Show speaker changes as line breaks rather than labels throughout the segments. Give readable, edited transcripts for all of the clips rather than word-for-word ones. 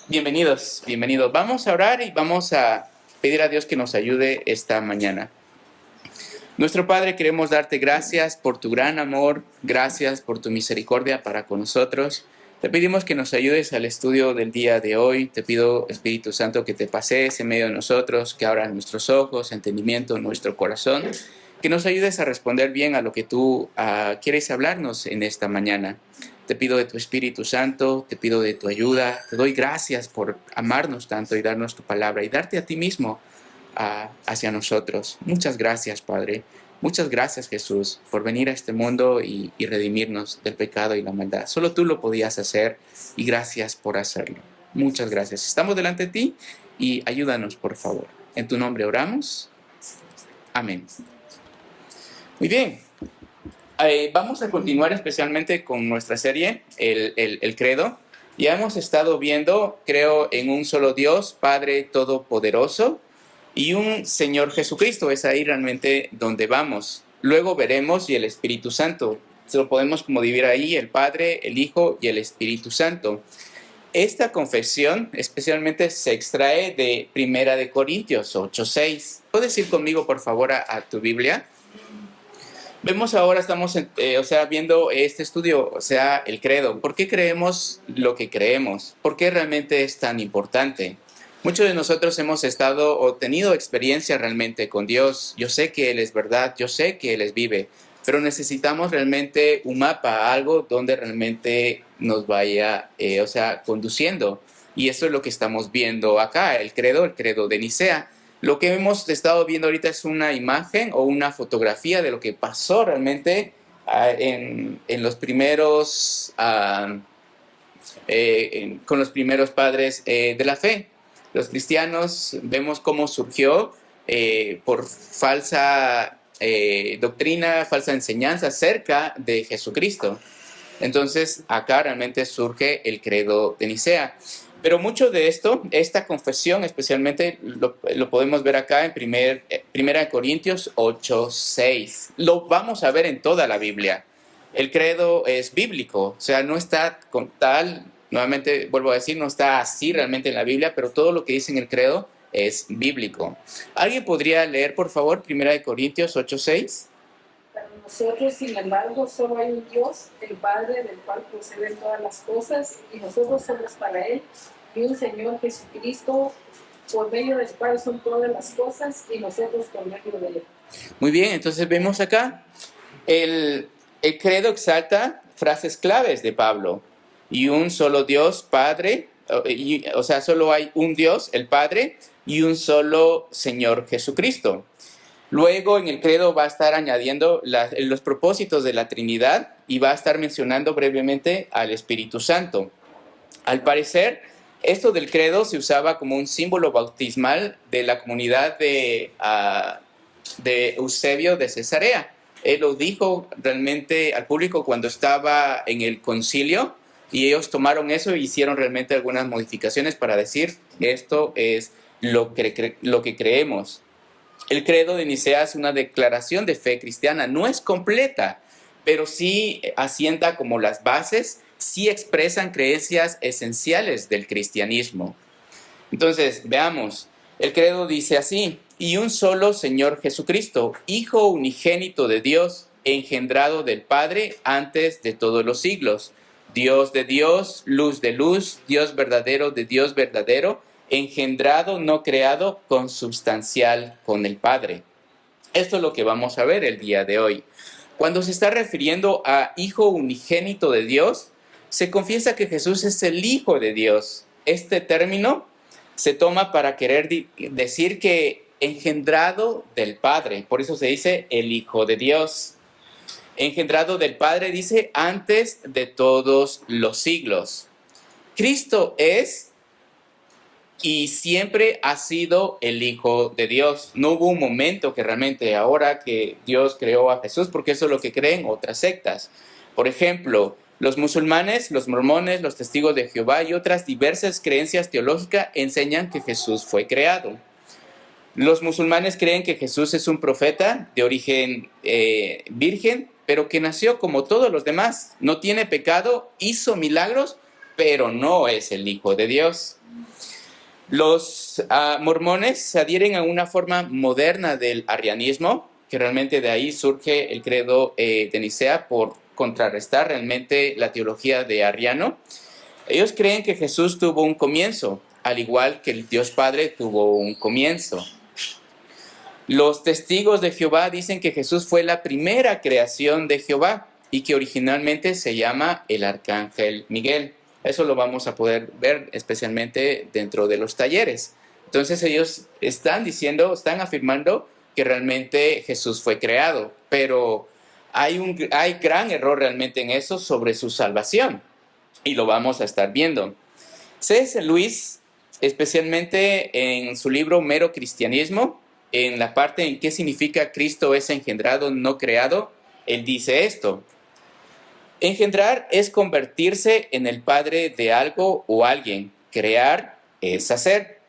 Bienvenidos. Vamos a orar y vamos a pedir a Dios que nos ayude esta mañana. Nuestro Padre, queremos darte gracias por tu gran amor, gracias por tu misericordia para con nosotros. Te pedimos que nos ayudes al estudio del día de hoy. Te pido, Espíritu Santo, que te pasees en medio de nosotros, que abras nuestros ojos, entendimiento, nuestro corazón, que nos ayudes a responder bien a lo que tú quieres hablarnos en esta mañana. Te pido de tu Espíritu Santo, te pido de tu ayuda. Te doy gracias por amarnos tanto y darnos tu palabra y darte a ti mismo hacia nosotros. Muchas gracias, Padre. Muchas gracias, Jesús, por venir a este mundo y redimirnos del pecado y la maldad. Solo tú lo podías hacer y gracias por hacerlo. Muchas gracias. Estamos delante de ti y ayúdanos, por favor. En tu nombre oramos. Amén. Muy bien. Vamos a continuar especialmente con nuestra serie, el Credo. Ya hemos estado viendo, creo, en un solo Dios, Padre Todopoderoso, y un Señor Jesucristo. Es ahí realmente donde vamos. Luego veremos y el Espíritu Santo. Se lo podemos como dividir ahí, el Padre, el Hijo y el Espíritu Santo. Esta confesión especialmente se extrae de 1 Corintios 8:6. ¿Puedes ir conmigo, por favor, a tu Biblia? Vemos ahora, estamos viendo este estudio, el credo. ¿Por qué creemos lo que creemos? ¿Por qué realmente es tan importante? Muchos de nosotros hemos estado o tenido experiencia realmente con Dios. Yo sé que Él es verdad, yo sé que Él es vive, pero necesitamos realmente un mapa, algo donde realmente nos vaya, conduciendo. Y eso es lo que estamos viendo acá, el credo de Nicea. Lo que hemos estado viendo ahorita es una imagen o una fotografía de lo que pasó realmente en los primeros, con los primeros padres de la fe. Los cristianos, vemos cómo surgió por falsa doctrina, falsa enseñanza acerca de Jesucristo. Entonces, acá realmente surge el credo de Nicea. Pero mucho de esto, esta confesión especialmente, lo podemos ver acá en 1 Corintios 8:6. Lo vamos a ver en toda la Biblia. El credo es bíblico, no está con tal, nuevamente vuelvo a decir, no está así realmente en la Biblia, pero todo lo que dice en el credo es bíblico. ¿Alguien podría leer, por favor, 1 Corintios 8:6?
Para nosotros, sin embargo, solo hay un Dios, el Padre, del cual proceden todas las cosas, y nosotros somos para Él, y un Señor Jesucristo, por medio del cual son todas las cosas, y nosotros por medio de Él.
Muy bien, entonces vemos acá, el credo exalta frases claves de Pablo. Y un solo Dios, Padre, solo hay un Dios, el Padre, y un solo Señor Jesucristo. Luego en el credo va a estar añadiendo los propósitos de la Trinidad y va a estar mencionando brevemente al Espíritu Santo. Al parecer, esto del credo se usaba como un símbolo bautismal de la comunidad de Eusebio de Cesarea. Él lo dijo realmente al público cuando estaba en el concilio y ellos tomaron eso e hicieron realmente algunas modificaciones para decir esto es lo que creemos. El credo de Nicea es una declaración de fe cristiana, no es completa, pero sí asienta como las bases, sí expresan creencias esenciales del cristianismo. Entonces, veamos, el credo dice así: y un solo Señor Jesucristo, Hijo unigénito de Dios, engendrado del Padre antes de todos los siglos, Dios de Dios, luz de luz, Dios verdadero de Dios verdadero, engendrado, no creado, consubstancial con el Padre. Esto es lo que vamos a ver el día de hoy. Cuando se está refiriendo a Hijo unigénito de Dios, se confiesa que Jesús es el Hijo de Dios. Este término se toma para querer decir que engendrado del Padre, por eso se dice el Hijo de Dios. Engendrado del Padre, dice, antes de todos los siglos. Cristo es y siempre ha sido el Hijo de Dios. No hubo un momento que realmente ahora que Dios creó a Jesús, porque eso es lo que creen otras sectas. Por ejemplo, los musulmanes, los mormones, los testigos de Jehová y otras diversas creencias teológicas enseñan que Jesús fue creado. Los musulmanes creen que Jesús es un profeta de origen virgen, pero que nació como todos los demás. No tiene pecado, hizo milagros, pero no es el Hijo de Dios. Los mormones se adhieren a una forma moderna del arrianismo, que realmente de ahí surge el credo de Nicea por contrarrestar realmente la teología de Arriano. Ellos creen que Jesús tuvo un comienzo, al igual que el Dios Padre tuvo un comienzo. Los testigos de Jehová dicen que Jesús fue la primera creación de Jehová y que originalmente se llama el Arcángel Miguel. Eso lo vamos a poder ver especialmente dentro de los talleres. Entonces ellos están afirmando que realmente Jesús fue creado, pero hay gran error realmente en eso sobre su salvación, y lo vamos a estar viendo. C.S. Lewis, especialmente en su libro Mero Cristianismo, en la parte en qué significa Cristo es engendrado, no creado, él dice esto: engendrar es convertirse en el padre de algo o alguien. Crear es hacer.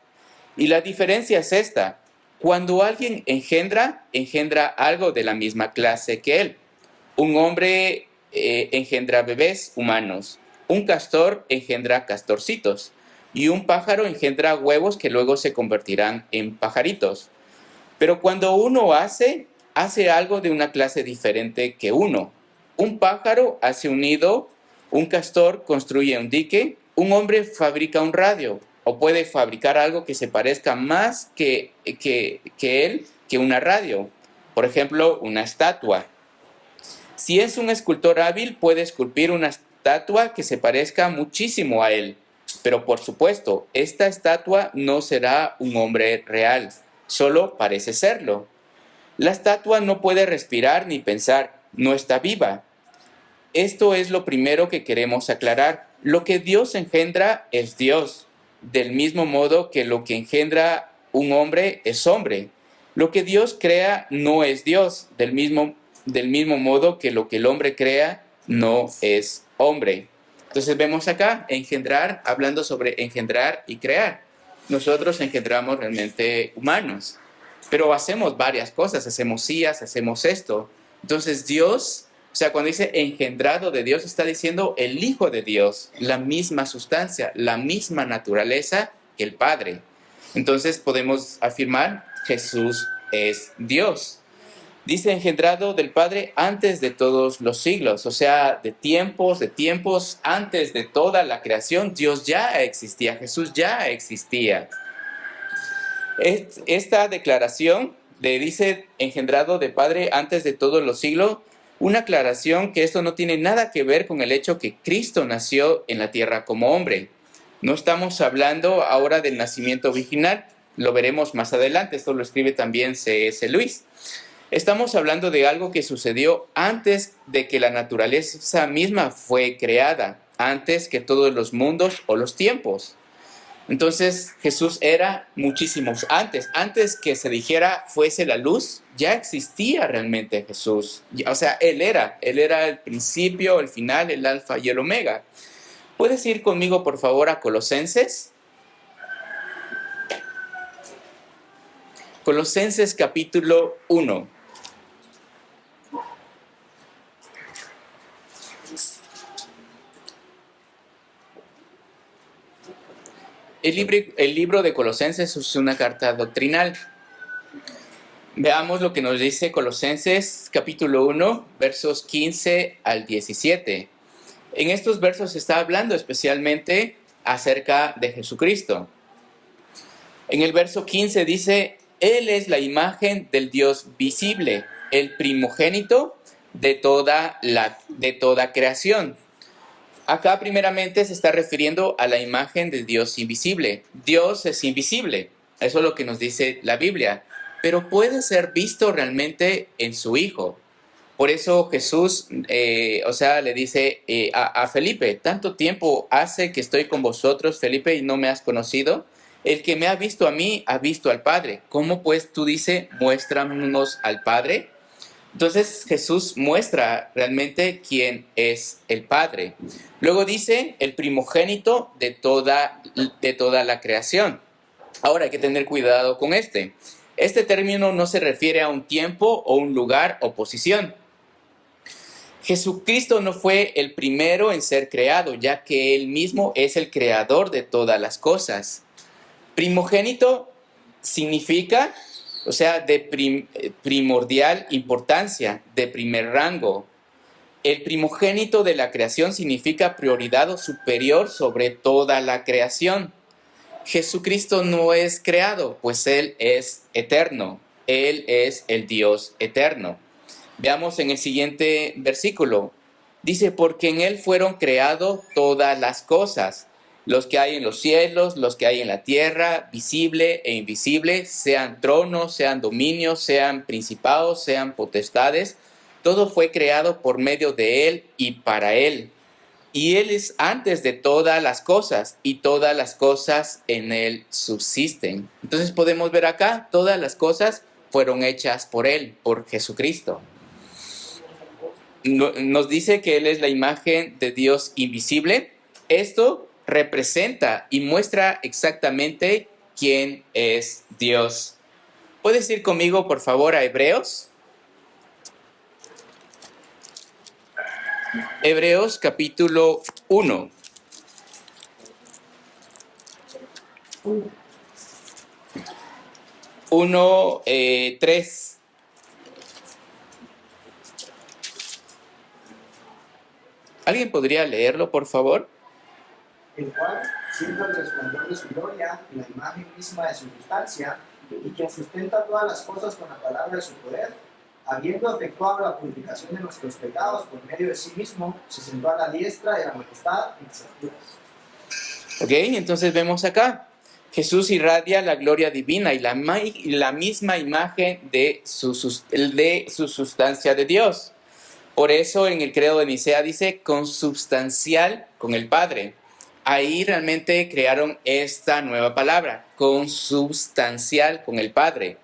Y la diferencia es esta: cuando alguien engendra algo de la misma clase que él. Un hombre engendra bebés humanos. Un castor engendra castorcitos. Y un pájaro engendra huevos que luego se convertirán en pajaritos. Pero cuando uno hace algo de una clase diferente que uno. Un pájaro hace un nido, un castor construye un dique, un hombre fabrica un radio, o puede fabricar algo que se parezca más que él, que una radio. Por ejemplo, una estatua. Si es un escultor hábil, puede esculpir una estatua que se parezca muchísimo a él. Pero por supuesto, esta estatua no será un hombre real, solo parece serlo. La estatua no puede respirar ni pensar, no está viva. Esto es lo primero que queremos aclarar. Lo que Dios engendra es Dios, del mismo modo que lo que engendra un hombre es hombre. Lo que Dios crea no es Dios, del mismo modo que lo que el hombre crea no es hombre. Entonces vemos acá, engendrar, hablando sobre engendrar y crear. Nosotros engendramos realmente humanos, pero hacemos varias cosas, hacemos sillas, hacemos esto. Entonces Dios, o sea, cuando dice engendrado de Dios, está diciendo el Hijo de Dios, la misma sustancia, la misma naturaleza que el Padre. Entonces podemos afirmar, Jesús es Dios. Dice engendrado del Padre antes de todos los siglos, o sea, de tiempos, antes de toda la creación, Dios ya existía, Jesús ya existía. Esta declaración de dice engendrado de Padre antes de todos los siglos, una aclaración que esto no tiene nada que ver con el hecho que Cristo nació en la tierra como hombre. No estamos hablando ahora del nacimiento virginal, lo veremos más adelante, esto lo escribe también C.S. Lewis. Estamos hablando de algo que sucedió antes de que la naturaleza misma fue creada, antes que todos los mundos o los tiempos. Entonces Jesús era muchísimos antes que se dijera fuese la luz, ya existía realmente Jesús. O sea, Él era el principio, el final, el alfa y el omega. ¿Puedes ir conmigo por favor a Colosenses? Colosenses capítulo 1. El libro de Colosenses es una carta doctrinal. Veamos lo que nos dice Colosenses capítulo 1, versos 15 al 17. En estos versos se está hablando especialmente acerca de Jesucristo. En el verso 15 dice, Él es la imagen del Dios visible, el primogénito de toda creación. Acá primeramente se está refiriendo a la imagen del Dios invisible. Dios es invisible, eso es lo que nos dice la Biblia, pero puede ser visto realmente en su Hijo. Por eso Jesús, le dice a Felipe, tanto tiempo hace que estoy con vosotros, Felipe, y no me has conocido. El que me ha visto a mí, ha visto al Padre. ¿Cómo pues tú dices, muéstranos al Padre? Entonces Jesús muestra realmente quién es el Padre. Luego dice el primogénito de toda la creación. Ahora hay que tener cuidado con este. Este término no se refiere a un tiempo o un lugar o posición. Jesucristo no fue el primero en ser creado, ya que Él mismo es el creador de todas las cosas. Primogénito significa, o sea, de primordial importancia, de primer rango. El primogénito de la creación significa prioridad o superior sobre toda la creación. Jesucristo no es creado, pues Él es eterno. Él es el Dios eterno. Veamos en el siguiente versículo. Dice, porque en Él fueron creadas todas las cosas, los que hay en los cielos, los que hay en la tierra, visible e invisible, sean tronos, sean dominios, sean principados, sean potestades. Todo fue creado por medio de Él y para Él. Y Él es antes de todas las cosas, y todas las cosas en Él subsisten. Entonces podemos ver acá, todas las cosas fueron hechas por Él, por Jesucristo. Nos dice que Él es la imagen de Dios invisible. Esto representa y muestra exactamente quién es Dios. ¿Puedes ir conmigo, por favor, a Hebreos? Hebreos capítulo 1. Uno, 3. ¿Alguien podría leerlo, por favor?
El cual, siendo el resplandor de su gloria y la imagen misma de su sustancia, y que sustenta todas las cosas con la palabra de su poder, habiendo efectuado la purificación de nuestros pecados por medio de sí mismo, se sentó a la diestra de la majestad en las alturas.
Ok, entonces vemos acá. Jesús irradia la gloria divina y la misma imagen de su sustancia de Dios. Por eso en el credo de Nicea dice consubstancial con el Padre. Ahí realmente crearon esta nueva palabra, consubstancial con el Padre.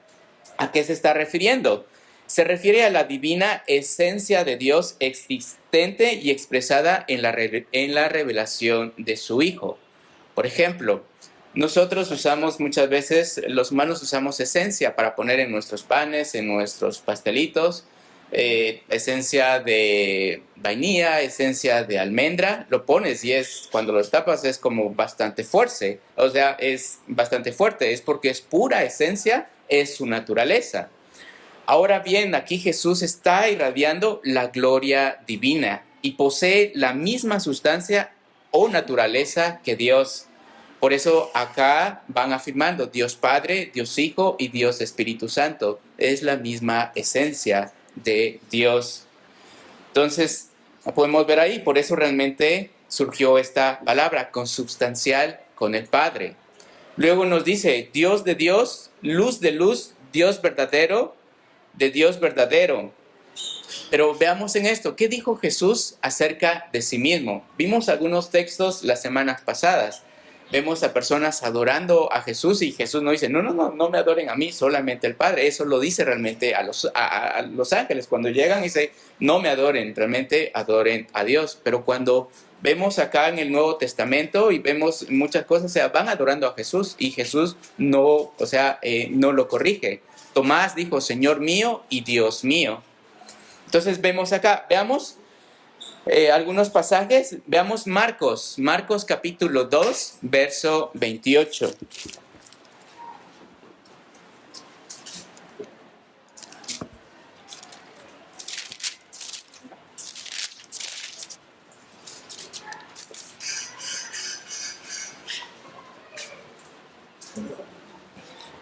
¿A qué se está refiriendo? Se refiere a la divina esencia de Dios existente y expresada en la revelación de su Hijo. Por ejemplo, nosotros usamos muchas veces, los humanos usamos esencia para poner en nuestros panes, en nuestros pastelitos, esencia de vainilla, esencia de almendra, lo pones y cuando lo tapas es como bastante fuerte, o sea, es bastante fuerte, es porque es pura esencia, es su naturaleza. Ahora bien, aquí Jesús está irradiando la gloria divina y posee la misma sustancia o naturaleza que Dios. Por eso acá van afirmando Dios Padre, Dios Hijo y Dios Espíritu Santo. Es la misma esencia de Dios. Entonces, podemos ver ahí, por eso realmente surgió esta palabra, consubstancial con el Padre. Luego nos dice, Dios de Dios, luz de luz, Dios verdadero, de Dios verdadero. Pero veamos en esto, ¿qué dijo Jesús acerca de sí mismo? Vimos algunos textos las semanas pasadas. Vemos a personas adorando a Jesús y Jesús no dice, no me adoren a mí, solamente al Padre. Eso lo dice realmente a los ángeles. Cuando llegan dice, no me adoren, realmente adoren a Dios. Pero cuando vemos acá en el Nuevo Testamento y vemos muchas cosas, o sea, van adorando a Jesús y Jesús no lo corrige. Tomás dijo, Señor mío y Dios mío. Entonces vemos acá, veamos algunos pasajes. Veamos Marcos capítulo 2, verso 28.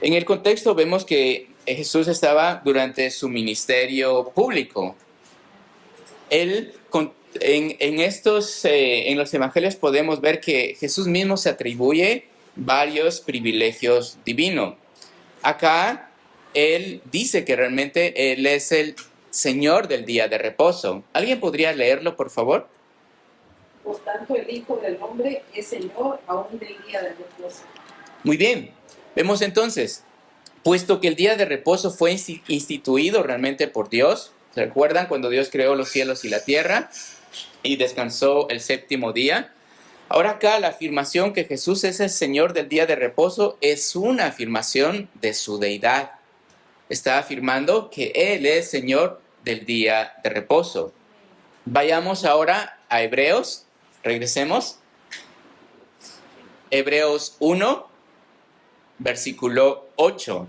En el contexto vemos que Jesús estaba durante su ministerio público. Él, en los evangelios podemos ver que Jesús mismo se atribuye varios privilegios divinos. Acá, Él dice que realmente Él es el Señor del día de reposo. ¿Alguien podría leerlo, por favor?
Por tanto, el Hijo del Hombre es Señor aún del día de reposo.
Muy bien. Vemos entonces, puesto que el día de reposo fue instituido realmente por Dios, ¿se recuerdan cuando Dios creó los cielos y la tierra y descansó el séptimo día? Ahora acá la afirmación que Jesús es el Señor del día de reposo es una afirmación de su deidad. Está afirmando que Él es Señor del día de reposo. Vayamos ahora a Hebreos, regresemos. Hebreos 1. versículo 8.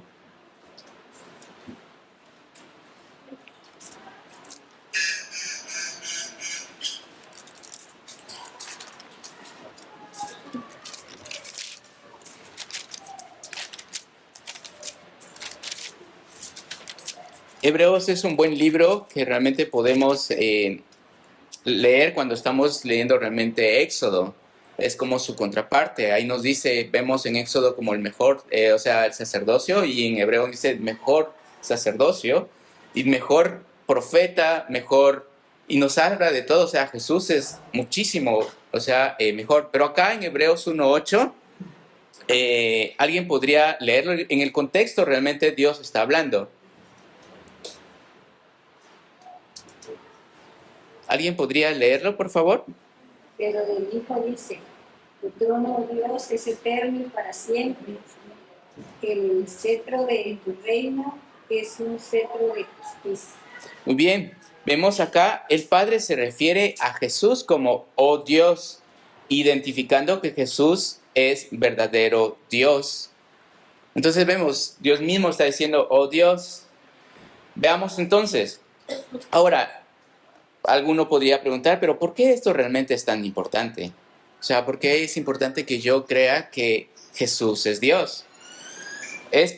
Hebreos es un buen libro que realmente podemos leer cuando estamos leyendo realmente Éxodo. Es como su contraparte. Ahí nos dice, vemos en Éxodo como el mejor, o sea, el sacerdocio, y en Hebreo dice mejor sacerdocio y mejor profeta, mejor, y nos habla de todo. O sea, Jesús es muchísimo, o sea, mejor. Pero acá en Hebreos 1:8, alguien podría leerlo en el contexto. Realmente Dios está hablando. ¿Alguien podría leerlo, por favor?
Pero del Hijo dice, tu trono, oh Dios, es eterno y para siempre. El cetro de tu reino es un cetro de justicia.
Muy bien, vemos acá, el Padre se refiere a Jesús como, oh Dios, identificando que Jesús es verdadero Dios. Entonces vemos, Dios mismo está diciendo, oh Dios. Veamos entonces, ahora, alguno podría preguntar, pero ¿por qué esto realmente es tan importante? O sea, ¿por qué es importante que yo crea que Jesús es Dios? Es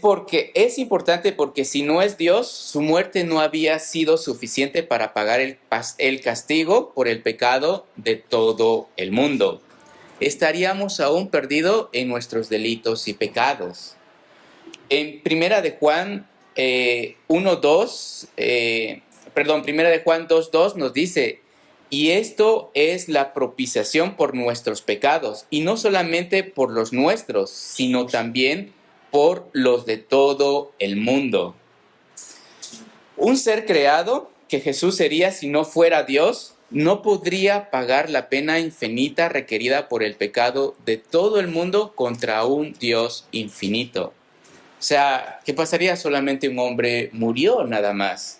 importante porque si no es Dios, su muerte no había sido suficiente para pagar el castigo por el pecado de todo el mundo. Estaríamos aún perdidos en nuestros delitos y pecados. En Primera de Juan 2:2 nos dice, y esto es la propiciación por nuestros pecados, y no solamente por los nuestros, sino también por los de todo el mundo. Un ser creado, que Jesús sería si no fuera Dios, no podría pagar la pena infinita requerida por el pecado de todo el mundo contra un Dios infinito. O sea, ¿qué pasaría? Solamente un hombre murió nada más.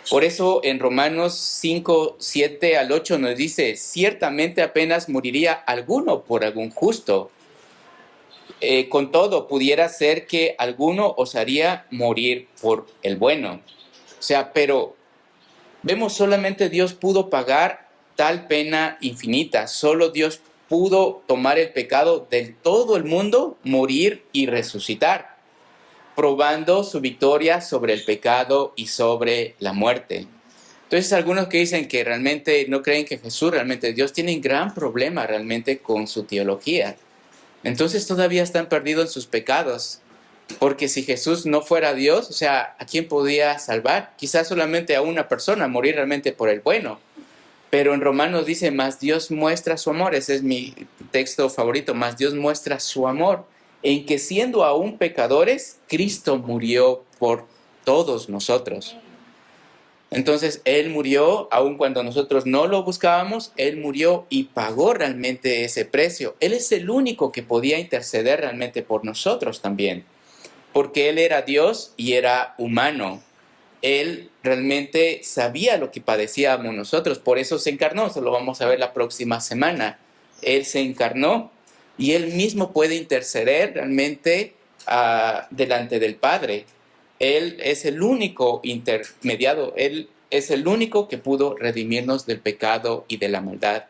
Por eso en Romanos 5:7-8 nos dice, ciertamente apenas moriría alguno por algún justo. Con todo, pudiera ser que alguno osaría morir por el bueno. O sea, pero vemos solamente Dios pudo pagar tal pena infinita. Solo Dios pudo tomar el pecado de todo el mundo, morir y resucitar, probando su victoria sobre el pecado y sobre la muerte. Entonces, algunos que dicen que realmente no creen que Jesús realmente es Dios, tienen gran problema realmente con su teología. Entonces todavía están perdidos en sus pecados. Porque si Jesús no fuera Dios, o sea, ¿a quién podía salvar? Quizás solamente a una persona, morir realmente por el bueno. Pero en Romanos dice, más Dios muestra su amor. Ese es mi texto favorito. Más Dios muestra su amor, en que siendo aún pecadores, Cristo murió por todos nosotros. Entonces, Él murió, aun cuando nosotros no lo buscábamos, Él murió y pagó realmente ese precio. Él es el único que podía interceder realmente por nosotros también, porque Él era Dios y era humano. Él realmente sabía lo que padecíamos nosotros, por eso se encarnó. Eso lo vamos a ver la próxima semana. Él se encarnó y Él mismo puede interceder realmente delante del Padre. Él es el único intermediado, Él es el único que pudo redimirnos del pecado y de la maldad.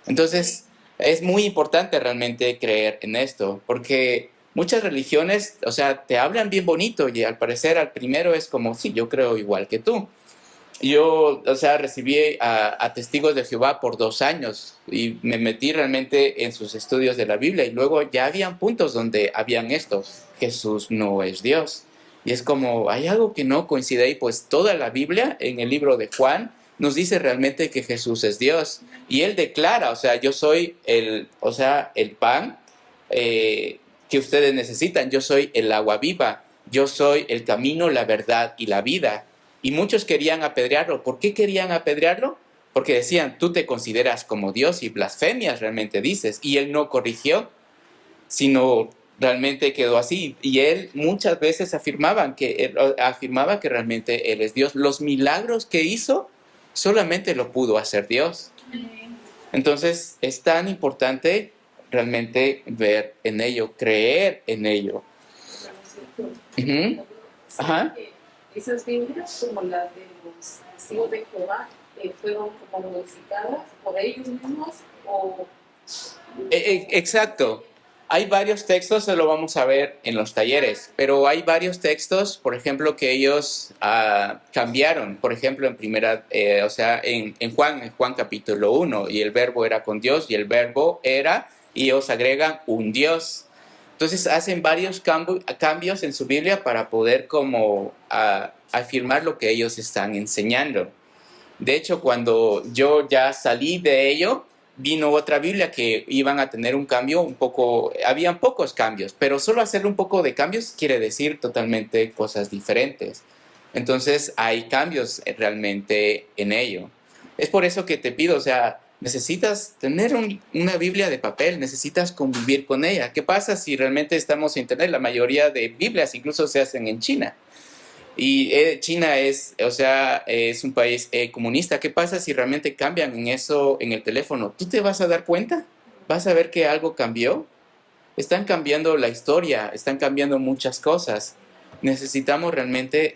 Entonces, es muy importante realmente creer en esto, porque muchas religiones, o sea, te hablan bien bonito y al parecer al primero es como, sí, yo creo igual que tú. Yo, o sea, recibí a Testigos de Jehová por 2 años y me metí realmente en sus estudios de la Biblia y luego ya habían puntos donde habían esto, Jesús no es Dios. Y es como, hay algo que no coincide ahí, pues toda la Biblia en el libro de Juan nos dice realmente que Jesús es Dios. Y Él declara, o sea, yo soy el pan que ustedes necesitan, yo soy el agua viva, yo soy el camino, la verdad y la vida. Y muchos querían apedrearlo. ¿Por qué querían apedrearlo? Porque decían, tú te consideras como Dios y blasfemias realmente dices. Y Él no corrigió, sino realmente quedó así. Y Él muchas veces afirmaba que realmente Él es Dios. Los milagros que hizo, solamente lo pudo hacer Dios. Entonces, es tan importante realmente ver en ello, creer en ello. Ujú. Ajá.
Esas Biblias, como las de los testigos de Jehová, fueron como modificadas por ellos mismos o...
Exacto. Hay varios textos, se lo vamos a ver en los talleres, pero hay varios textos, por ejemplo, que ellos cambiaron. Por ejemplo, en primera, o sea, en Juan capítulo 1, y el verbo era con Dios, y el verbo era, y ellos agregan un Dios. Entonces hacen varios cambios en su Biblia para poder como afirmar lo que ellos están enseñando. De hecho, cuando yo ya salí de ello, vino otra Biblia que iban a tener un cambio un poco, habían pocos cambios, pero solo hacer un poco de cambios quiere decir totalmente cosas diferentes. Entonces hay cambios realmente en ello. Es por eso que te pido, o sea, necesitas tener una Biblia de papel, necesitas convivir con ella. ¿Qué pasa si realmente estamos en internet? La mayoría de Biblias incluso se hacen en China. Y China es, o sea, es un país comunista. ¿Qué pasa si realmente cambian en eso en el teléfono? ¿Tú te vas a dar cuenta? ¿Vas a ver que algo cambió? Están cambiando la historia, están cambiando muchas cosas. Necesitamos realmente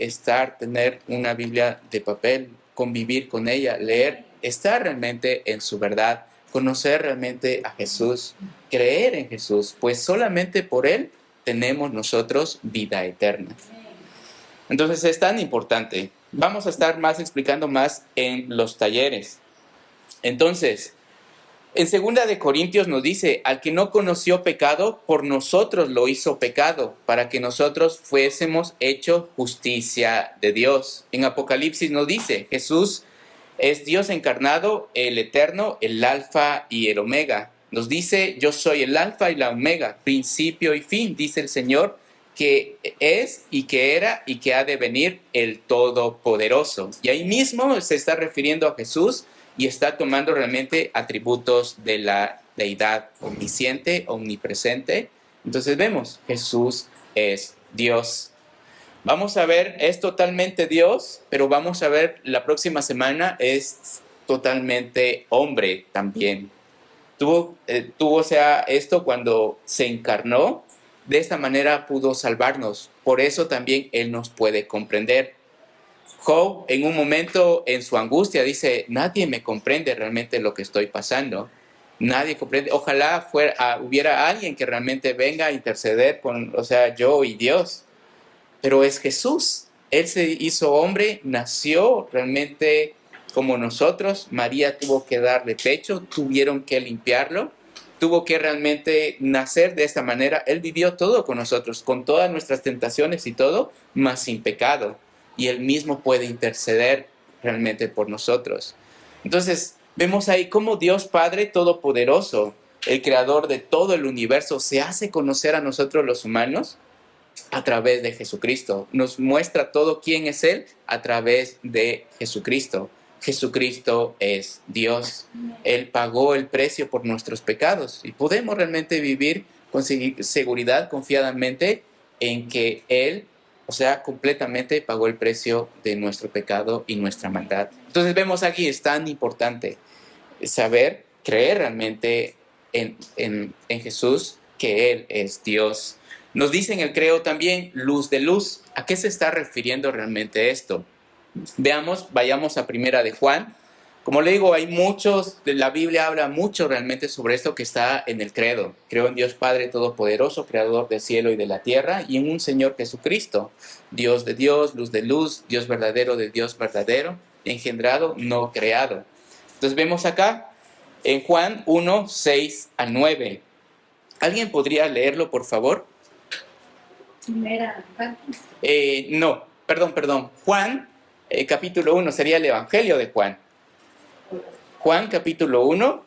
tener una Biblia de papel, convivir con ella, leer, estar realmente en su verdad, conocer realmente a Jesús, creer en Jesús, pues solamente por Él tenemos nosotros vida eterna. Entonces es tan importante. Vamos a estar explicando más en los talleres. Entonces, en 2 de Corintios nos dice, al que no conoció pecado, por nosotros lo hizo pecado, para que nosotros fuésemos hecho justicia de Dios. En Apocalipsis nos dice, Jesús es Dios encarnado, el eterno, el alfa y el omega. Nos dice, yo soy el alfa y la omega, principio y fin, dice el Señor, que es y que era y que ha de venir el Todopoderoso. Y ahí mismo se está refiriendo a Jesús y está tomando realmente atributos de la deidad omnisciente, omnipresente. Entonces vemos, Jesús es Dios. Vamos a ver, es totalmente Dios, pero vamos a ver la próxima semana, es totalmente hombre también. Tuvo, o sea, esto cuando se encarnó, de esta manera pudo salvarnos. Por eso también Él nos puede comprender. Job, en un momento, en su angustia, dice, nadie me comprende realmente lo que estoy pasando. Nadie comprende. Ojalá hubiera alguien que realmente venga a interceder con, o sea, yo y Dios. Pero es Jesús. Él se hizo hombre, nació realmente como nosotros. María tuvo que darle pecho, tuvieron que limpiarlo, tuvo que realmente nacer de esta manera. Él vivió todo con nosotros, con todas nuestras tentaciones y todo, mas sin pecado. Y Él mismo puede interceder realmente por nosotros. Entonces, vemos ahí cómo Dios Padre Todopoderoso, el creador de todo el universo, se hace conocer a nosotros los humanos a través de Jesucristo. Nos muestra todo quién es Él a través de Jesucristo. Jesucristo es Dios. Él pagó el precio por nuestros pecados y podemos realmente vivir con seguridad, confiadamente, en que Él, o sea, completamente pagó el precio de nuestro pecado y nuestra maldad. Entonces vemos aquí, es tan importante saber, creer realmente en Jesús, que Él es Dios. Nos dice en el credo también, luz de luz. ¿A qué se está refiriendo realmente esto? Vayamos a Primera de Juan. Como le digo, la Biblia habla mucho realmente sobre esto que está en el credo. Creo en Dios Padre Todopoderoso, Creador del cielo y de la tierra, y en un Señor Jesucristo, Dios de Dios, luz de luz, Dios verdadero de Dios verdadero, engendrado, no creado. Entonces vemos acá en Juan 1, 6 a 9. ¿Alguien podría leerlo, por favor? No, perdón. Juan, capítulo 1, sería el Evangelio de Juan. Juan, capítulo 1,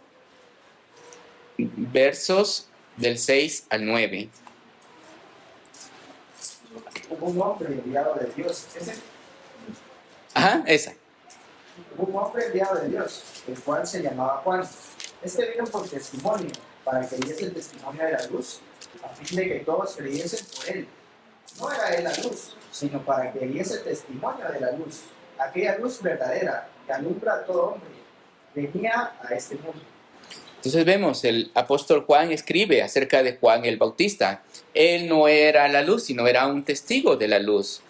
versos del 6 al 9.
Hubo un hombre enviado de Dios. ¿Ese?
Ajá, esa.
Hubo un hombre enviado de Dios, el cual se llamaba Juan. Este vino por testimonio, para que diese el testimonio de la luz, a fin de que todos creyesen por él. No era él la luz, sino para que diese testimonio de la luz, aquella luz verdadera que alumbra a todo hombre, venía a este mundo.
Entonces vemos, el apóstol Juan escribe acerca de Juan el Bautista. Él no era la luz, sino era un testigo de la luz.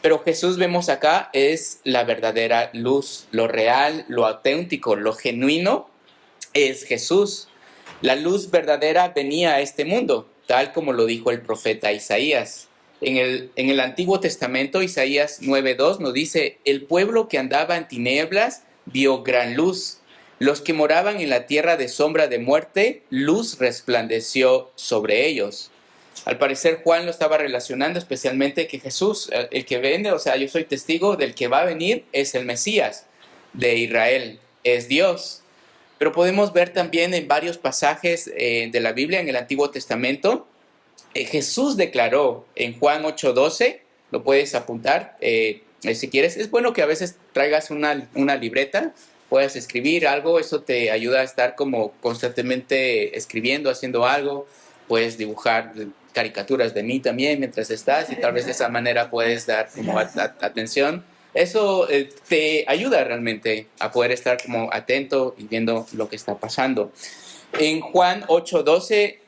Pero Jesús, vemos acá, es la verdadera luz, lo real, lo auténtico, lo genuino es Jesús. La luz verdadera venía a este mundo, tal como lo dijo el profeta Isaías. En el Antiguo Testamento, Isaías 9:2 nos dice: el pueblo que andaba en tinieblas vio gran luz. Los que moraban en la tierra de sombra de muerte, luz resplandeció sobre ellos. Al parecer Juan lo estaba relacionando especialmente que Jesús, el que viene, o sea, yo soy testigo del que va a venir, es el Mesías de Israel, es Dios. Pero podemos ver también en varios pasajes de la Biblia, en el Antiguo Testamento, Jesús declaró en Juan 8:12, lo puedes apuntar si quieres. Es bueno que a veces traigas una libreta, puedas escribir algo, eso te ayuda a estar como constantemente escribiendo, haciendo algo. Puedes dibujar caricaturas de mí también mientras estás y tal vez de esa manera puedes dar como atención. Eso te ayuda realmente a poder estar como atento y viendo lo que está pasando. En Juan 8:12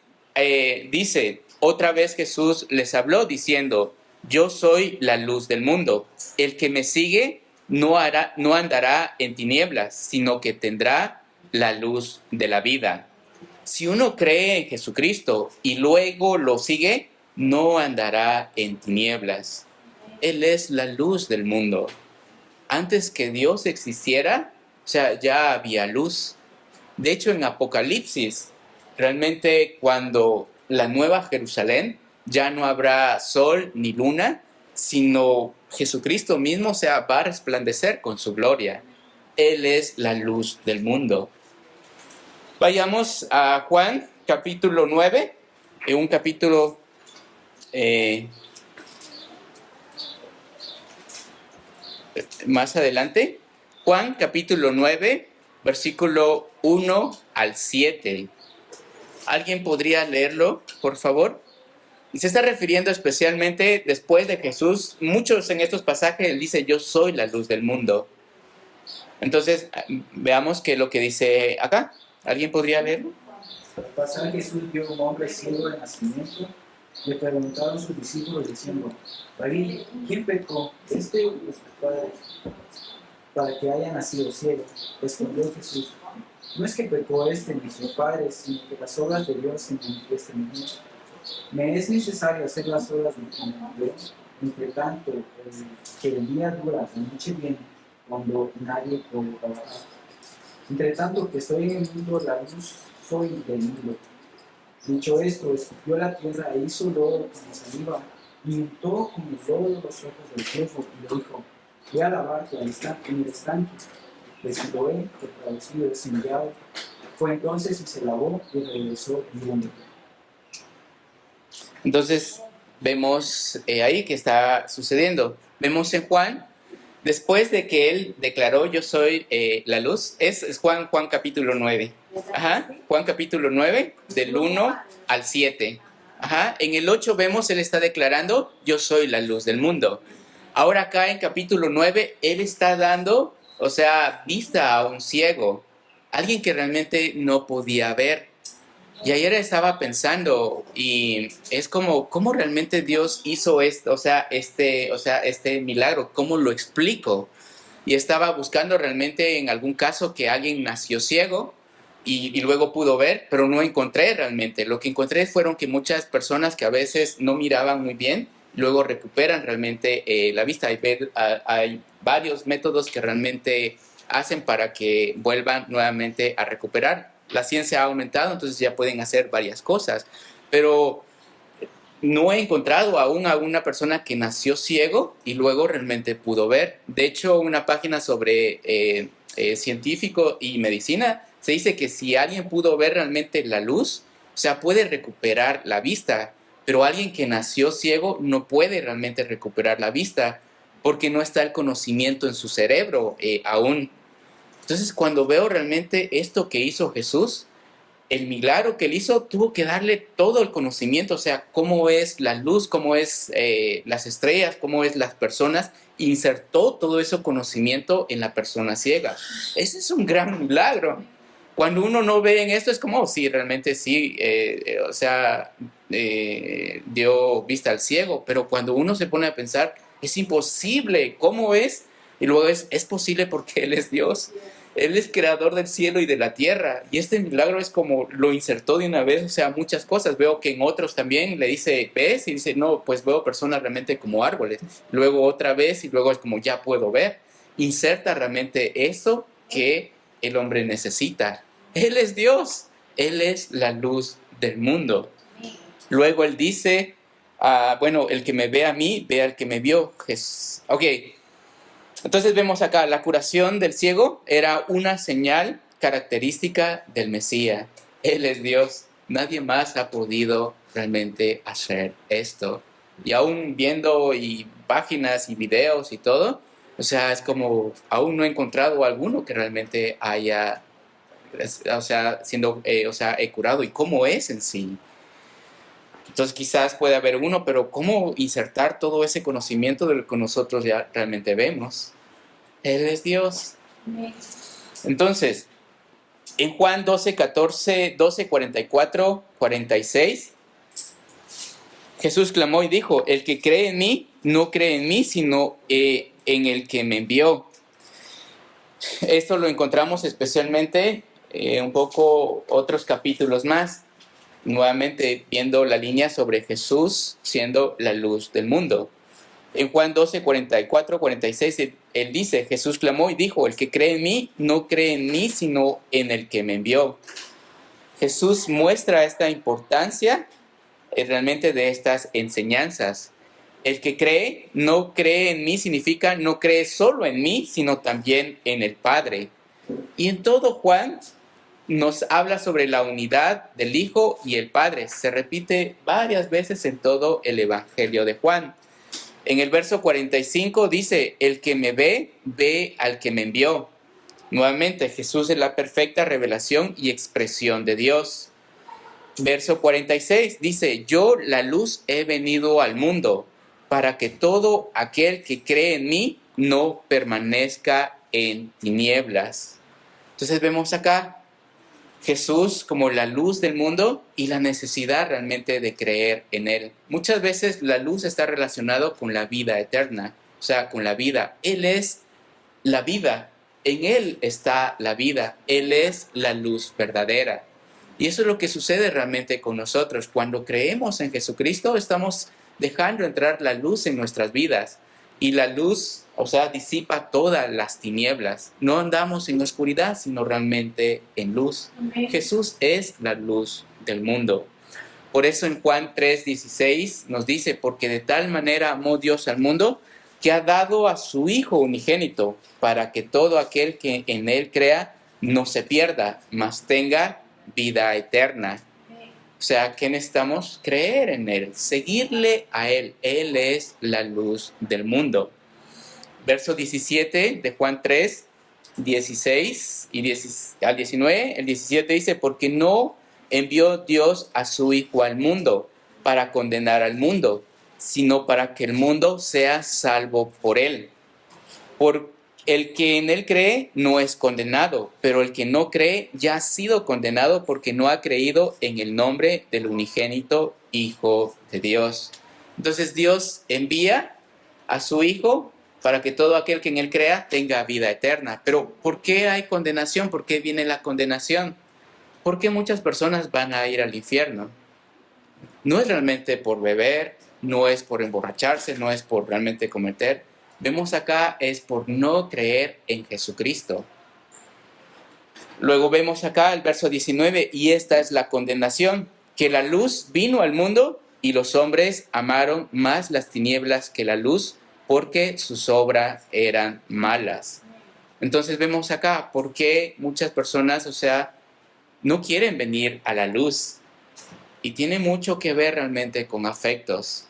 dice: otra vez Jesús les habló diciendo: yo soy la luz del mundo. El que me sigue no andará en tinieblas, sino que tendrá la luz de la vida. Si uno cree en Jesucristo y luego lo sigue, no andará en tinieblas. Él es la luz del mundo. Antes que Dios existiera, o sea, ya había luz. De hecho, en Apocalipsis, realmente cuando la nueva Jerusalén, ya no habrá sol ni luna, sino Jesucristo mismo, o sea, va a resplandecer con su gloria. Él es la luz del mundo. Vayamos a Juan, capítulo 9, un capítulo más adelante. Juan, capítulo 9, versículo 1 al 7. ¿Alguien podría leerlo, por favor? Y se está refiriendo especialmente después de Jesús. Muchos en estos pasajes él dice: yo soy la luz del mundo. Entonces, veamos qué es lo que dice acá. ¿Alguien podría leerlo?
Al pasar Jesús vio un hombre ciego de nacimiento. Le preguntaron sus discípulos diciendo: Rabí, ¿quién pecó, este o sus padres, para que haya nacido ciego? Respondió Jesús: no es que pecó este ni sus padres, sino que las obras de Dios se manifiesten en él. Me es necesario hacer las obras de quien me envió. Entre tanto, que el día dura de noche viene, cuando nadie puede trabajar. Entre tanto que estoy en el mundo, la luz soy del mundo. Dicho esto, escupió la tierra e hizo lodo con la saliva, y untó con el lodo los ojos del ciego, y le dijo: ve a lavarte en el estanque de Siloé, que traducido es enviado. Fue entonces y se lavó y regresó viendo.
Entonces, vemos ahí que está sucediendo. Vemos en Juan, después de que él declaró: yo soy la luz, es Juan capítulo 9. Ajá, Juan capítulo 9, del 1 al 7. Ajá, en el 8 vemos, él está declarando: yo soy la luz del mundo. Ahora acá en capítulo 9, él está dando, o sea, vista a un ciego, alguien que realmente no podía ver. Y ayer estaba pensando, y es como, ¿cómo realmente Dios hizo esto? Este milagro, ¿cómo lo explico? Y estaba buscando realmente en algún caso que alguien nació ciego y luego pudo ver, pero no encontré realmente. Lo que encontré fueron que muchas personas que a veces no miraban muy bien, luego recuperan realmente la vista. Hay varios métodos que realmente hacen para que vuelvan nuevamente a recuperar. La ciencia ha aumentado, entonces ya pueden hacer varias cosas, pero no he encontrado aún a una persona que nació ciego y luego realmente pudo ver. De hecho, una página sobre científico y medicina, se dice que si alguien pudo ver realmente la luz, o sea, puede recuperar la vista, pero alguien que nació ciego no puede realmente recuperar la vista porque no está el conocimiento en su cerebro aún. Entonces, cuando veo realmente esto que hizo Jesús, el milagro que él hizo, tuvo que darle todo el conocimiento, o sea, cómo es la luz, cómo es las estrellas, cómo es las personas, insertó todo ese conocimiento en la persona ciega. Ese es un gran milagro. Cuando uno no ve en esto es como, oh, sí, realmente sí, dio vista al ciego, pero cuando uno se pone a pensar, es imposible, ¿cómo es? Y luego es posible porque Él es Dios. Él es creador del cielo y de la tierra. Y este milagro es como lo insertó de una vez, o sea, muchas cosas. Veo que en otros también le dice, ¿ves? Y dice, no, pues veo personas realmente como árboles. Luego otra vez y luego es como, ya puedo ver. Inserta realmente eso que el hombre necesita. Él es Dios. Él es la luz del mundo. Luego él dice, bueno, el que me ve a mí, ve al que me vio. Ok. Entonces vemos acá, la curación del ciego era una señal característica del Mesías. Él es Dios. Nadie más ha podido realmente hacer esto. Y aún viendo páginas y videos y todo, o sea, es como, aún no he encontrado alguno que realmente haya, he curado. ¿Y cómo es en sí? Entonces quizás puede haber uno, pero ¿cómo insertar todo ese conocimiento de lo que nosotros ya realmente vemos? Él es Dios. Entonces, en Juan 12, 14, 12, 44, 46, Jesús clamó y dijo, el que cree en mí, no cree en mí, sino en el que me envió. Esto lo encontramos especialmente un poco otros capítulos más, nuevamente viendo la línea sobre Jesús siendo la luz del mundo. En Juan 12, 44, 46, él dice, Jesús clamó y dijo, el que cree en mí, no cree en mí, sino en el que me envió. Jesús muestra esta importancia realmente de estas enseñanzas. El que cree, no cree en mí, significa no cree solo en mí, sino también en el Padre. Y en todo Juan nos habla sobre la unidad del Hijo y el Padre. Se repite varias veces en todo el Evangelio de Juan. En el verso 45 dice, el que me ve, ve al que me envió. Nuevamente, Jesús es la perfecta revelación y expresión de Dios. Verso 46 dice, yo la luz he venido al mundo, para que todo aquel que cree en mí no permanezca en tinieblas. Entonces vemos acá Jesús como la luz del mundo y la necesidad realmente de creer en Él. Muchas veces la luz está relacionada con la vida eterna, o sea, con la vida. Él es la vida, en Él está la vida, Él es la luz verdadera. Y eso es lo que sucede realmente con nosotros. Cuando creemos en Jesucristo, estamos dejando entrar la luz en nuestras vidas. Y la luz, disipa todas las tinieblas. No andamos en oscuridad, sino realmente en luz.
Amén.
Jesús es la luz del mundo. Por eso en Juan 3:16 nos dice, porque de tal manera amó Dios al mundo, que ha dado a su Hijo unigénito, para que todo aquel que en Él crea no se pierda, mas tenga vida eterna. O sea, ¿qué necesitamos? Creer en Él, seguirle a Él. Él es la luz del mundo. Verso 17 de Juan 3, 16 al 19. El 17 dice, porque no envió Dios a su Hijo al mundo para condenar al mundo, sino para que el mundo sea salvo por Él. Por el que en Él cree no es condenado, pero el que no cree ya ha sido condenado porque no ha creído en el nombre del unigénito Hijo de Dios. Entonces Dios envía a su Hijo para que todo aquel que en Él crea tenga vida eterna. Pero ¿por qué hay condenación? ¿Por qué viene la condenación? ¿Por qué muchas personas van a ir al infierno? No es realmente por beber, no es por emborracharse, no es por realmente cometer. Vemos acá es por no creer en Jesucristo. Luego vemos acá el verso 19, y esta es la condenación, que la luz vino al mundo y los hombres amaron más las tinieblas que la luz, porque sus obras eran malas. Entonces vemos acá por qué muchas personas, no quieren venir a la luz. Y tiene mucho que ver realmente con afectos.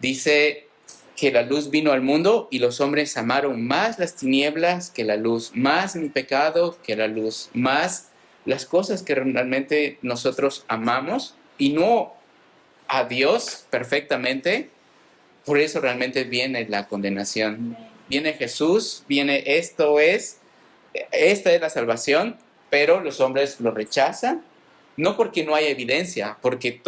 Dice que la luz vino al mundo y los hombres amaron más las tinieblas que la luz, más mi pecado que la luz, más las cosas que realmente nosotros amamos y no a Dios perfectamente. Por eso realmente viene la condenación. Viene Jesús, esta es la salvación, pero los hombres lo rechazan, no porque no hay evidencia, porque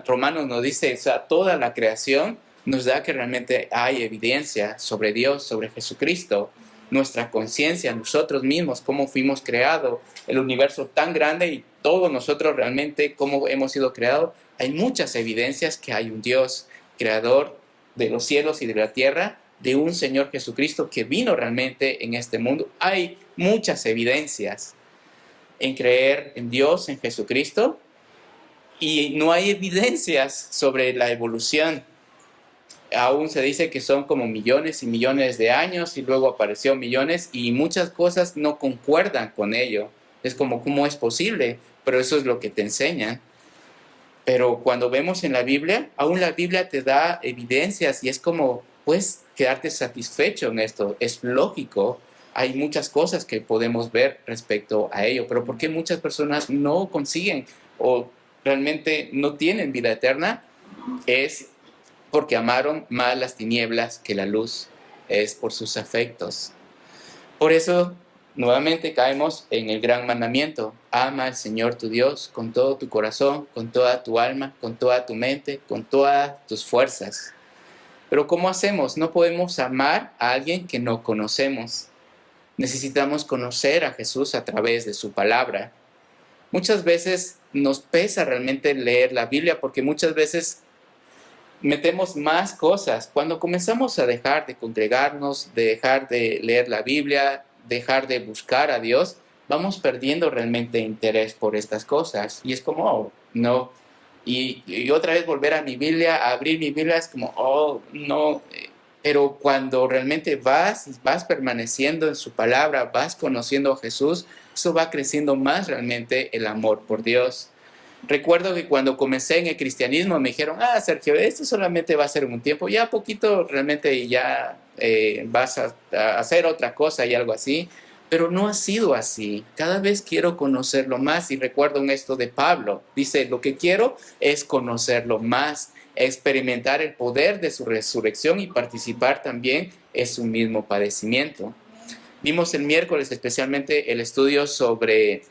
Romanos nos dice, o sea, toda la creación nos da que realmente hay evidencia sobre Dios, sobre Jesucristo, nuestra conciencia, nosotros mismos, cómo fuimos creados, el universo tan grande y todos nosotros realmente cómo hemos sido creados. Hay muchas evidencias que hay un Dios creador de los cielos y de la tierra, de un Señor Jesucristo que vino realmente en este mundo. Hay muchas evidencias en creer en Dios, en Jesucristo, y no hay evidencias sobre la evolución. Aún se dice que son como millones y millones de años y luego apareció millones y muchas cosas no concuerdan con ello. Es como, ¿cómo es posible? Pero eso es lo que te enseñan. Pero cuando vemos en la Biblia, aún la Biblia te da evidencias y es como, puedes quedarte satisfecho en esto. Es lógico. Hay muchas cosas que podemos ver respecto a ello. Pero ¿por qué muchas personas no consiguen o realmente no tienen vida eterna? Es porque amaron más las tinieblas que la luz, es por sus afectos. Por eso, nuevamente caemos en el gran mandamiento: ama al Señor tu Dios con todo tu corazón, con toda tu alma, con toda tu mente, con todas tus fuerzas. Pero ¿cómo hacemos? No podemos amar a alguien que no conocemos. Necesitamos conocer a Jesús a través de su palabra. Muchas veces nos pesa realmente leer la Biblia porque muchas veces metemos más cosas. Cuando comenzamos a dejar de congregarnos, de dejar de leer la Biblia, dejar de buscar a Dios, vamos perdiendo realmente interés por estas cosas. Y es como, oh, no. Y otra vez volver a mi Biblia, a abrir mi Biblia, es como, oh, no. Pero cuando realmente vas permaneciendo en su palabra, vas conociendo a Jesús, eso va creciendo más realmente el amor por Dios. Recuerdo que cuando comencé en el cristianismo me dijeron, Sergio, esto solamente va a ser un tiempo, ya poquito realmente ya vas a hacer otra cosa y algo así, pero no ha sido así. Cada vez quiero conocerlo más y recuerdo en esto de Pablo, dice, lo que quiero es conocerlo más, experimentar el poder de su resurrección y participar también en su mismo padecimiento. Vimos el miércoles especialmente el estudio sobre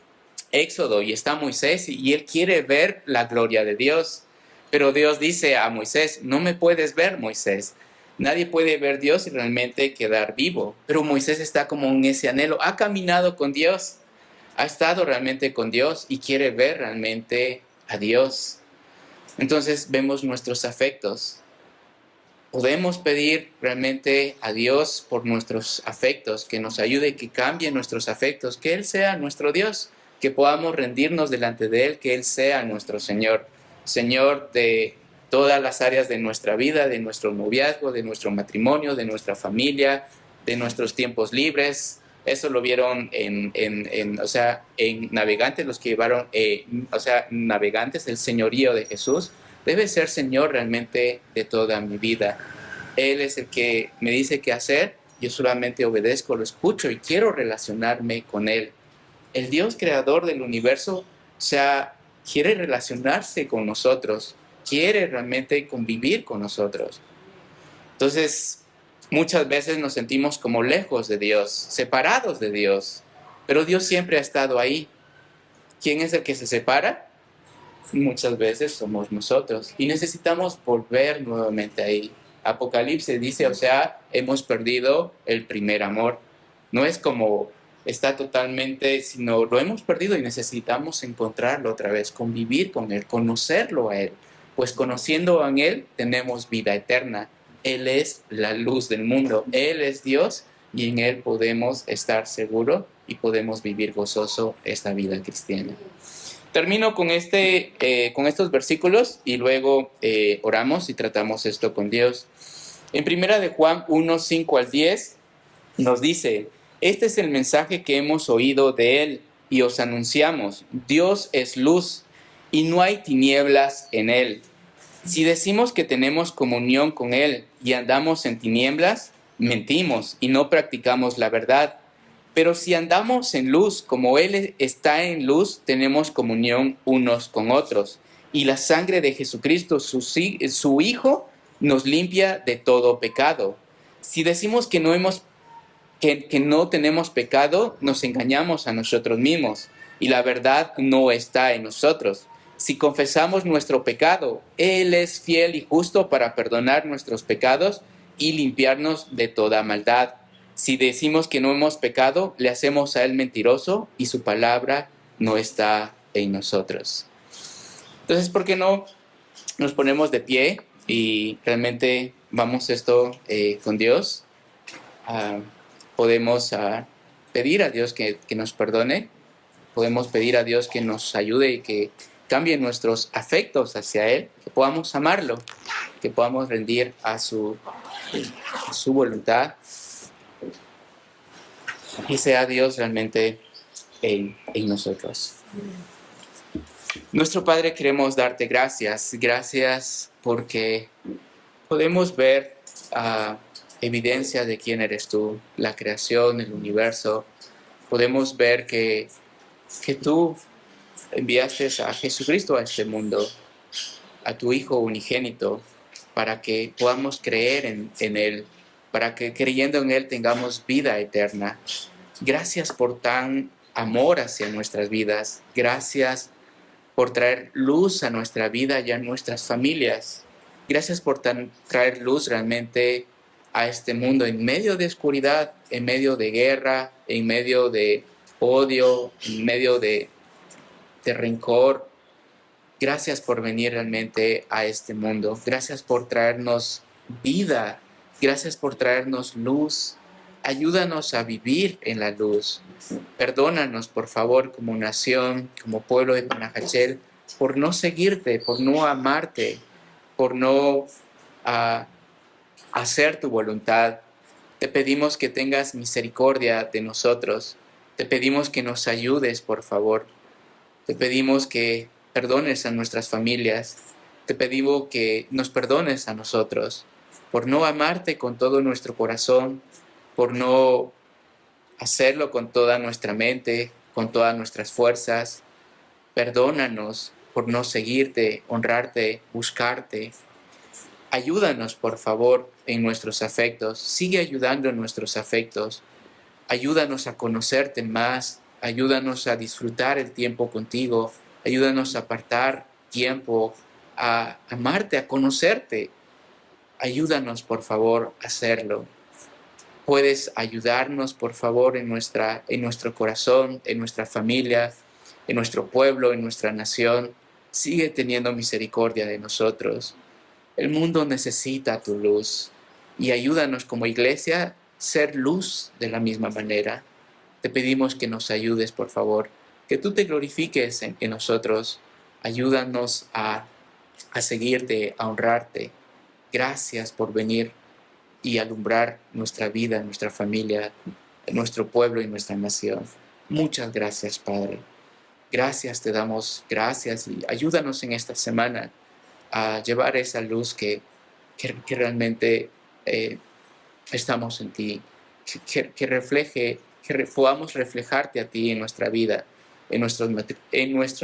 Éxodo y está Moisés y él quiere ver la gloria de Dios, pero Dios dice a Moisés, no me puedes ver, Moisés. Nadie puede ver a Dios y realmente quedar vivo, pero Moisés está como en ese anhelo, ha caminado con Dios, ha estado realmente con Dios y quiere ver realmente a Dios. Entonces vemos nuestros afectos. Podemos pedir realmente a Dios por nuestros afectos, que nos ayude, que cambie nuestros afectos, que Él sea nuestro Dios, que podamos rendirnos delante de Él, que Él sea nuestro Señor, Señor de todas las áreas de nuestra vida, de nuestro noviazgo, de nuestro matrimonio, de nuestra familia, de nuestros tiempos libres. Eso lo vieron en Navegantes, los que llevaron, Navegantes, el señorío de Jesús. Debe ser Señor realmente de toda mi vida. Él es el que me dice qué hacer, yo solamente obedezco, lo escucho y quiero relacionarme con Él. El Dios creador del universo, quiere relacionarse con nosotros, quiere realmente convivir con nosotros. Entonces, muchas veces nos sentimos como lejos de Dios, separados de Dios, pero Dios siempre ha estado ahí. ¿Quién es el que se separa? Muchas veces somos nosotros y necesitamos volver nuevamente ahí. Apocalipsis dice, hemos perdido el primer amor. No es como está totalmente, sino lo hemos perdido y necesitamos encontrarlo otra vez, convivir con Él, conocerlo a Él. Pues conociendo a Él tenemos vida eterna. Él es la luz del mundo, Él es Dios y en Él podemos estar seguros y podemos vivir gozoso esta vida cristiana. Termino con estos versículos y luego oramos y tratamos esto con Dios. En 1 de Juan 1, 5 al 10 nos dice, este es el mensaje que hemos oído de Él y os anunciamos, Dios es luz y no hay tinieblas en Él. Si decimos que tenemos comunión con Él y andamos en tinieblas, mentimos y no practicamos la verdad. Pero si andamos en luz, como Él está en luz, tenemos comunión unos con otros. Y la sangre de Jesucristo, su Hijo, nos limpia de todo pecado. Si decimos que no tenemos pecado, nos engañamos a nosotros mismos y la verdad no está en nosotros. Si confesamos nuestro pecado, Él es fiel y justo para perdonar nuestros pecados y limpiarnos de toda maldad. Si decimos que no hemos pecado, le hacemos a Él mentiroso y su palabra no está en nosotros. Entonces, ¿por qué no nos ponemos de pie y realmente vamos esto con Dios? Podemos pedir a Dios que nos perdone. Podemos pedir a Dios que nos ayude y que cambie nuestros afectos hacia Él, que podamos amarlo, que podamos rendir a su voluntad y sea Dios realmente en nosotros. Nuestro Padre, queremos darte gracias. Gracias porque podemos ver evidencia de quién eres tú, la creación, el universo. Podemos ver que tú enviaste a Jesucristo a este mundo, a tu Hijo unigénito, para que podamos creer en Él, para que creyendo en Él tengamos vida eterna. Gracias por tan amor hacia nuestras vidas. Gracias por traer luz a nuestra vida y a nuestras familias. Gracias por traer luz realmente a este mundo en medio de oscuridad, en medio de guerra, en medio de odio, en medio de rencor. Gracias por venir realmente a este mundo. Gracias por traernos vida. Gracias por traernos luz. Ayúdanos a vivir en la luz. Perdónanos, por favor, como nación, como pueblo de Panajachel, por no seguirte, por no amarte, por no hacer tu voluntad. Te pedimos que tengas misericordia de nosotros. Te pedimos que nos ayudes, por favor. Te pedimos que perdones a nuestras familias. Te pedimos que nos perdones a nosotros por no amarte con todo nuestro corazón, por no hacerlo con toda nuestra mente, con todas nuestras fuerzas. Perdónanos por no seguirte, honrarte, buscarte. Ayúdanos, por favor, en nuestros afectos. Sigue ayudando en nuestros afectos. Ayúdanos a conocerte más. Ayúdanos a disfrutar el tiempo contigo. Ayúdanos a apartar tiempo, a amarte, a conocerte. Ayúdanos, por favor, a hacerlo. Puedes ayudarnos, por favor, en nuestro corazón, en nuestra familia, en nuestro pueblo, en nuestra nación. Sigue teniendo misericordia de nosotros. El mundo necesita tu luz y ayúdanos como iglesia a ser luz de la misma manera. Te pedimos que nos ayudes, por favor, que tú te glorifiques en nosotros. Ayúdanos a seguirte, a honrarte. Gracias por venir y alumbrar nuestra vida, nuestra familia, nuestro pueblo y nuestra nación. Muchas gracias, Padre. Gracias, te damos gracias y ayúdanos en esta semana a llevar esa luz que realmente estamos en ti, que podamos reflejarte a ti en nuestra vida, en nuestro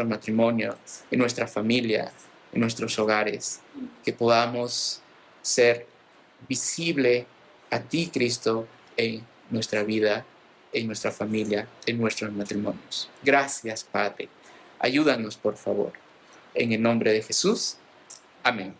matrimonio, en nuestra familia, en nuestros hogares, que podamos ser visible a ti, Cristo, en nuestra vida, en nuestra familia, en nuestros matrimonios. Gracias, Padre. Ayúdanos, por favor. En el nombre de Jesús. Amén.